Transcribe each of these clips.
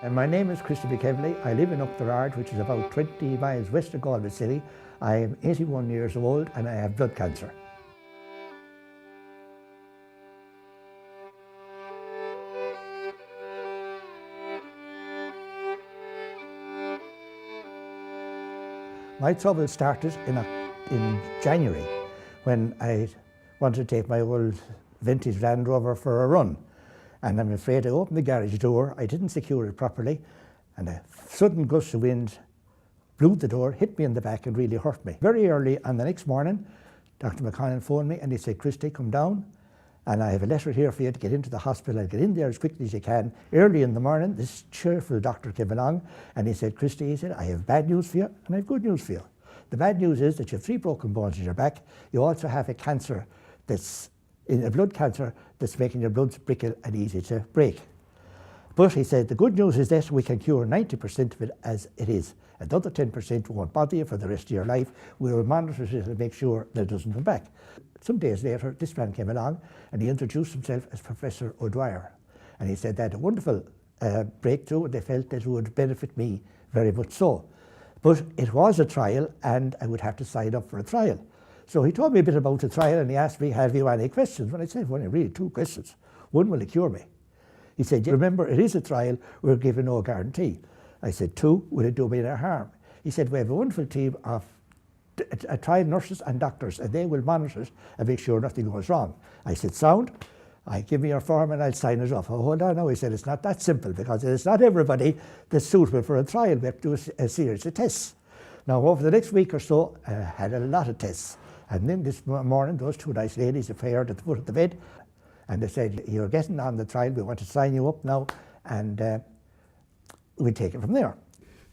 And my name is Christopher Kevley. I live in Upterard, which is about 20 miles west of Galway City. I am 81 years old and I have blood cancer. My trouble started in January when I wanted to take my old vintage Land Rover for a run. And I'm afraid I opened the garage door, I didn't secure it properly, and a sudden gust of wind blew the door, hit me in the back and really hurt me. Very early on the next morning, Dr. McConnell phoned me and he said, "Christy, come down, and I have a letter here for you to get into the hospital. Get in there as quickly as you can." Early in the morning, this cheerful doctor came along and he said, "Christy," he said, "I have bad news for you and I have good news for you. The bad news is that you have 3 broken bones in your back. You also have a cancer that's in a blood cancer that's making your blood brittle and easy to break. But," he said, "the good news is that we can cure 90% of it as it is. Another 10% won't bother you for the rest of your life. We will monitor it and make sure that it doesn't come back." Some days later, this man came along and he introduced himself as Professor O'Dwyer. And he said that a wonderful breakthrough, and they felt that it would benefit me very much so. But it was a trial and I would have to sign up for a trial. So he told me a bit about the trial and he asked me, "Have you any questions?" Well, I said, "Well, really 2 questions. One, will it cure me?" He said, "Remember, it is a trial, we're giving no guarantee." I said, "2, will it do me no harm?" He said, "We have a wonderful team of trial nurses and doctors and they will monitor it and make sure nothing goes wrong." I said, "Sound, give me your form and I'll sign it off." "Oh, hold on now," he said, "it's not that simple because it's not everybody that's suitable for a trial. We have to do a series of tests." Now, over the next week or so, I had a lot of tests. And then this morning, those 2 nice ladies appeared at the foot of the bed and they said, "You're getting on the trial, we want to sign you up now and we'll take it from there."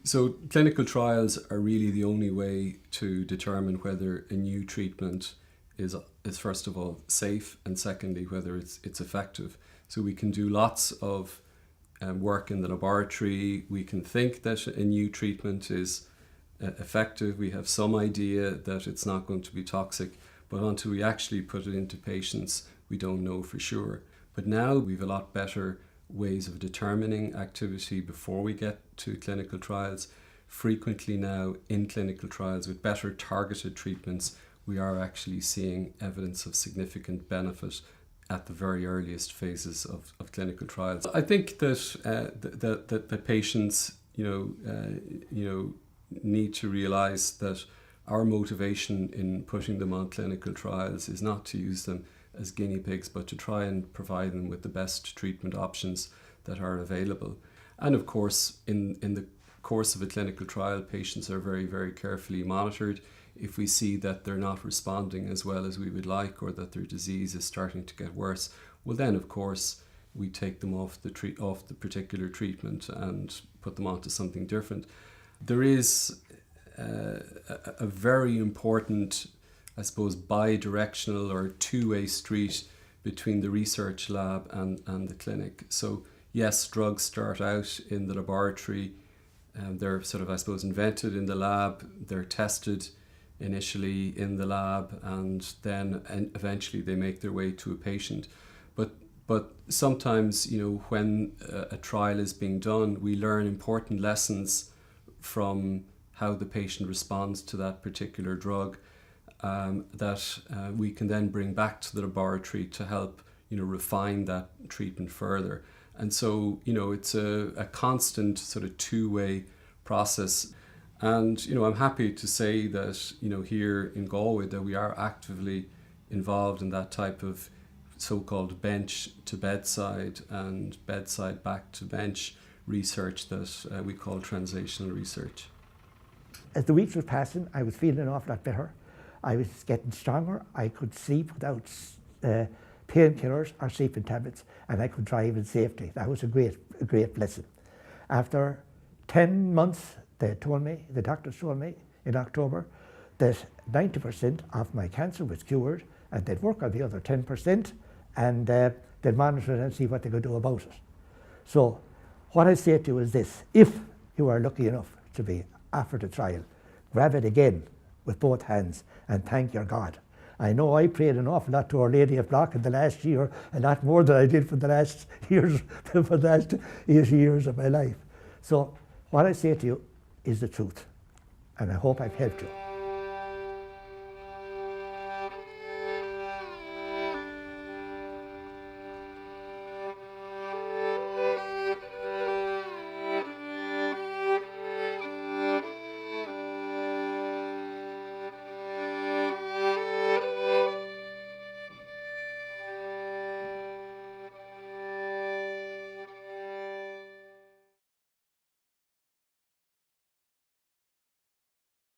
So clinical trials are really the only way to determine whether a new treatment is first of all safe and secondly whether it's effective. So we can do lots of work in the laboratory. We can think that a new treatment is effective. We have some idea that it's not going to be toxic, but until we actually put it into patients, we don't know for sure. But now we've a lot better ways of determining activity before we get to clinical trials. Frequently now in clinical trials with better targeted treatments, we are actually seeing evidence of significant benefit at the very earliest phases of clinical trials. I think that patients, need to realize that our motivation in putting them on clinical trials is not to use them as guinea pigs, but to try and provide them with the best treatment options that are available. And of course, in the course of a clinical trial, patients are very, very carefully monitored. If we see that they're not responding as well as we would like or that their disease is starting to get worse, well then of course we take them off the particular treatment and put them onto something different. There is a very important, I suppose, bi-directional or two-way street between the research lab and the clinic. So yes, drugs start out in the laboratory, they're sort of, I suppose, invented in the lab, they're tested initially in the lab, and then eventually they make their way to a patient. But sometimes, when a trial is being done, we learn important lessons from how the patient responds to that particular drug that we can then bring back to the laboratory to help refine that treatment further. And so it's a constant sort of two-way process. And I'm happy to say that here in Galway that we are actively involved in that type of so-called bench to bedside and bedside back to bench research that we call translational research. As the weeks were passing, I was feeling an awful lot better. I was getting stronger. I could sleep without painkillers or sleeping tablets, and I could drive in safety. That was a great blessing. After 10 months, the doctors told me in October that 90% of my cancer was cured, and they'd work on the other 10%, and they'd monitor it and see what they could do about it. So what I say to you is this: if you are lucky enough to be offered a trial, grab it again with both hands and thank your God. I know I prayed an awful lot to Our Lady of Block in the last year, a lot more than I did for the last years, for the last 8 years of my life. So what I say to you is the truth, and I hope I've helped you.